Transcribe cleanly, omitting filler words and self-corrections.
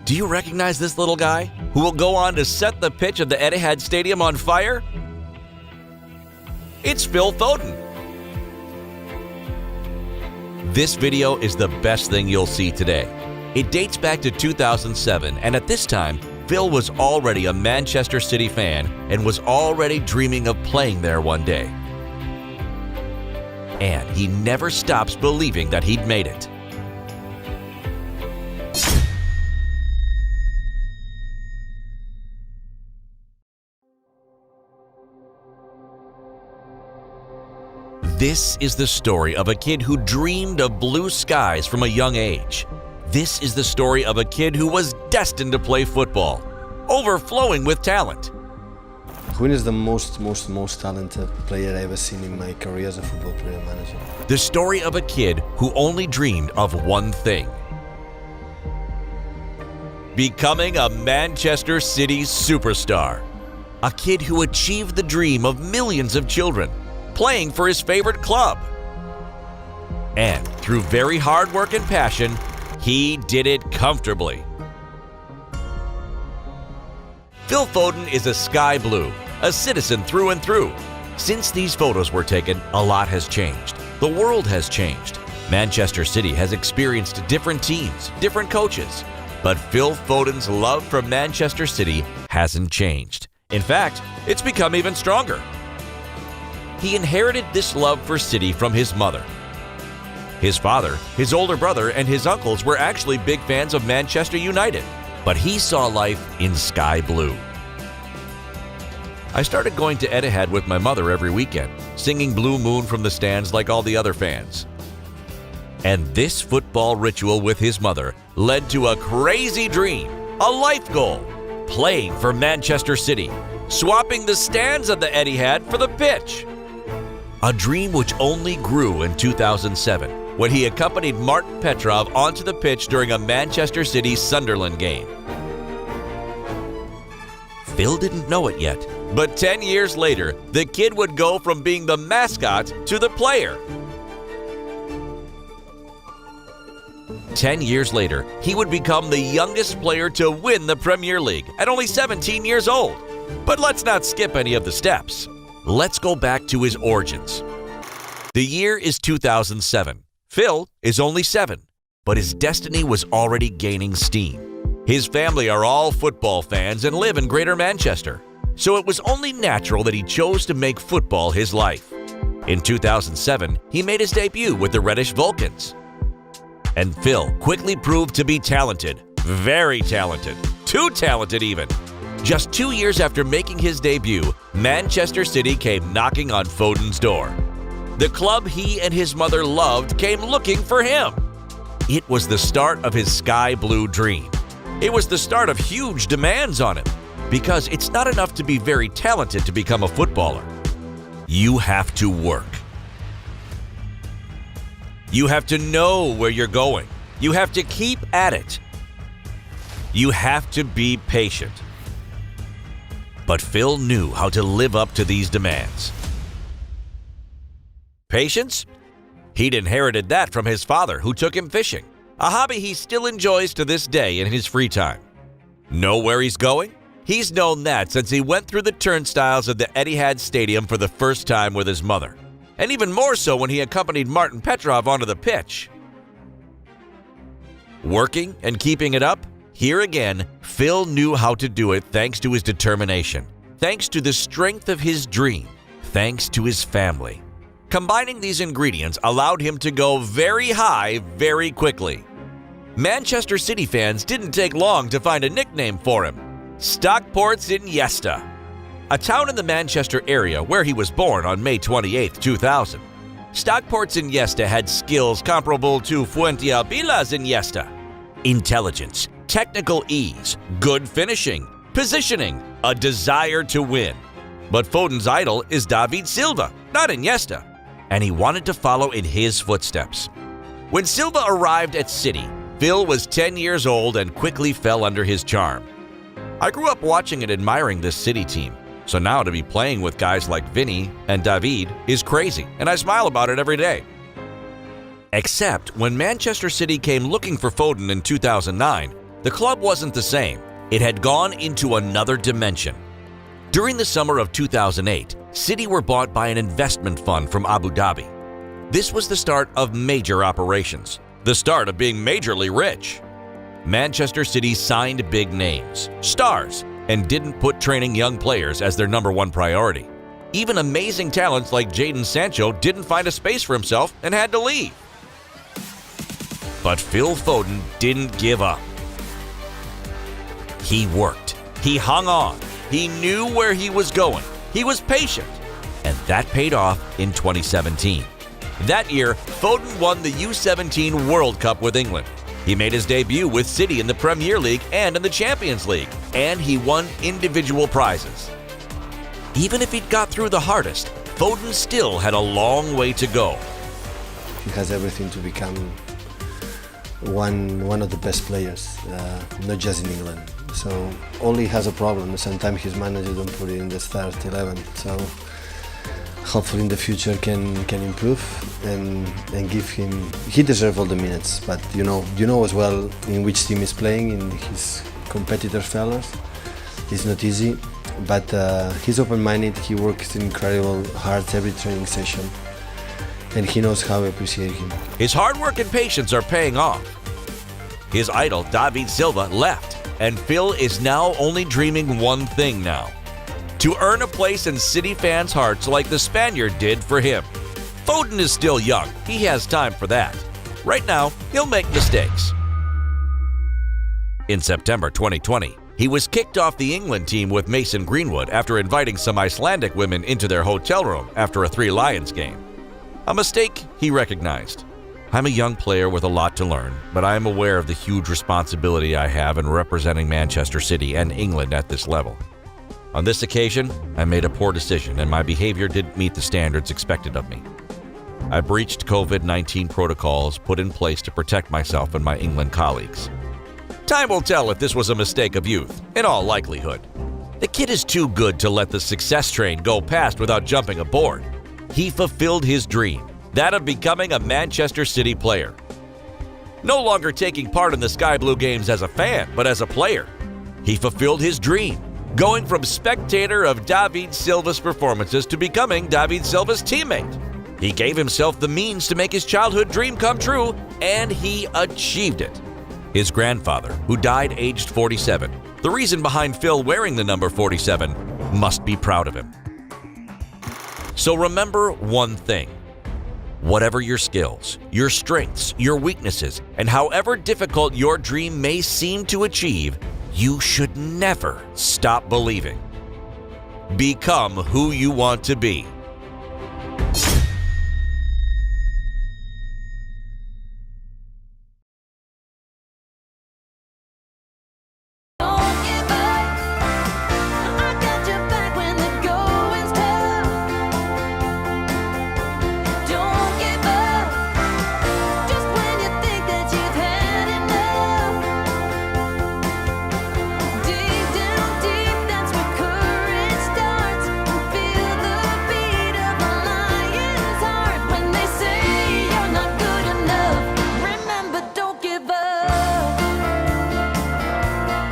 Do you recognize this little guy who will go on to set the pitch of the Etihad Stadium on fire? It's Phil Foden. This video is the best thing you'll see today. It dates back to 2007, and at this time, Phil was already a Manchester City fan and was already dreaming of playing there one day. And he never stops believing that he'd made it. This is the story of a kid who dreamed of blue skies from a young age. This is the story of a kid who was destined to play football, overflowing with talent. Quinn is the most talented player I've ever seen in my career as a football player manager. The story of a kid who only dreamed of one thing: becoming a Manchester City superstar. A kid who achieved the dream of millions of children, playing for his favorite club. And through very hard work and passion, he did it comfortably. Phil Foden is a sky blue, a citizen through and through. Since these photos were taken, a lot has changed. The world has changed. Manchester City has experienced different teams, different coaches. But Phil Foden's love for Manchester City hasn't changed. In fact, it's become even stronger. He inherited this love for City from his mother. His father, his older brother, and his uncles were actually big fans of Manchester United, but he saw life in sky blue. I started going to Etihad with my mother every weekend, singing Blue Moon from the stands like all the other fans. And this football ritual with his mother led to a crazy dream, a life goal: playing for Manchester City, swapping the stands of the Etihad for the pitch. A dream which only grew in 2007, when he accompanied Martin Petrov onto the pitch during a Manchester City-Sunderland game. Phil didn't know it yet, but 10 years later, the kid would go from being the mascot to the player. 10 years later, he would become the youngest player to win the Premier League at only 17 years old. But let's not skip any of the steps. Let's go back to his origins. The year is 2007. Phil is only 7, but his destiny was already gaining steam. His family are all football fans and live in Greater Manchester, so it was only natural that he chose to make football his life. In 2007, he made his debut with the Reddish Vulcans. And Phil quickly proved to be talented, very talented, too talented even. Just 2 years after making his debut, Manchester City came knocking on Foden's door. The club he and his mother loved came looking for him. It was the start of his sky blue dream. It was the start of huge demands on him, because it's not enough to be very talented to become a footballer. You have to work. You have to know where you're going. You have to keep at it. You have to be patient. But Phil knew how to live up to these demands. Patience? He'd inherited that from his father, who took him fishing, a hobby he still enjoys to this day in his free time. Know where he's going? He's known that since he went through the turnstiles of the Etihad Stadium for the first time with his mother, and even more so when he accompanied Martin Petrov onto the pitch. Working and keeping it up? Here again, Phil knew how to do it thanks to his determination, thanks to the strength of his dream, thanks to his family. Combining these ingredients allowed him to go very high very quickly. Manchester City fans didn't take long to find a nickname for him: Stockport's Iniesta. A town in the Manchester area where he was born on May 28, 2000. Stockport's Iniesta had skills comparable to Fuengirola's Iniesta: intelligence, technical ease, good finishing, positioning, a desire to win. But Foden's idol is David Silva, not Iniesta, and he wanted to follow in his footsteps. When Silva arrived at City, Phil was 10 years old and quickly fell under his charm. I grew up watching and admiring this City team, so now to be playing with guys like Vinny and David is crazy, and I smile about it every day. Except when Manchester City came looking for Foden in 2009, the club wasn't the same. It had gone into another dimension. During the summer of 2008, City were bought by an investment fund from Abu Dhabi. This was the start of major operations, the start of being majorly rich. Manchester City signed big names, stars, and didn't put training young players as their #1 priority. Even amazing talents like Jadon Sancho didn't find a space for himself and had to leave. But Phil Foden didn't give up. He worked. He hung on. He knew where he was going. He was patient. And that paid off in 2017. That year, Foden won the U17 World Cup with England. He made his debut with City in the Premier League and in the Champions League, and he won individual prizes. Even if he'd got through the hardest, Foden still had a long way to go. He has everything to become one of the best players, not just in England. So only has a problem. Sometimes his manager don't put it in the start 11. So hopefully in the future can improve and give him. He deserves all the minutes. But you know as well in which team he's playing, in his competitors' fellows. It's not easy, but he's open-minded. He works incredible hard every training session, and he knows how I appreciate him. His hard work and patience are paying off. His idol, David Silva, left, and Phil is now only dreaming one thing now: to earn a place in City fans' hearts like the Spaniard did for him. Foden is still young. He has time for that. Right now, he'll make mistakes. In September 2020, he was kicked off the England team with Mason Greenwood after inviting some Icelandic women into their hotel room after a Three Lions game. A mistake he recognized. I'm a young player with a lot to learn, but I am aware of the huge responsibility I have in representing Manchester City and England at this level. On this occasion, I made a poor decision and my behavior didn't meet the standards expected of me. I breached COVID-19 protocols put in place to protect myself and my England colleagues. Time will tell if this was a mistake of youth, in all likelihood. The kid is too good to let the success train go past without jumping aboard. He fulfilled his dream, that of becoming a Manchester City player. No longer taking part in the Sky Blue games as a fan, but as a player. He fulfilled his dream, going from spectator of David Silva's performances to becoming David Silva's teammate. He gave himself the means to make his childhood dream come true, and he achieved it. His grandfather, who died aged 47, the reason behind Phil wearing the number 47, must be proud of him. So remember one thing. Whatever your skills, your strengths, your weaknesses, and however difficult your dream may seem to achieve, you should never stop believing. Become who you want to be.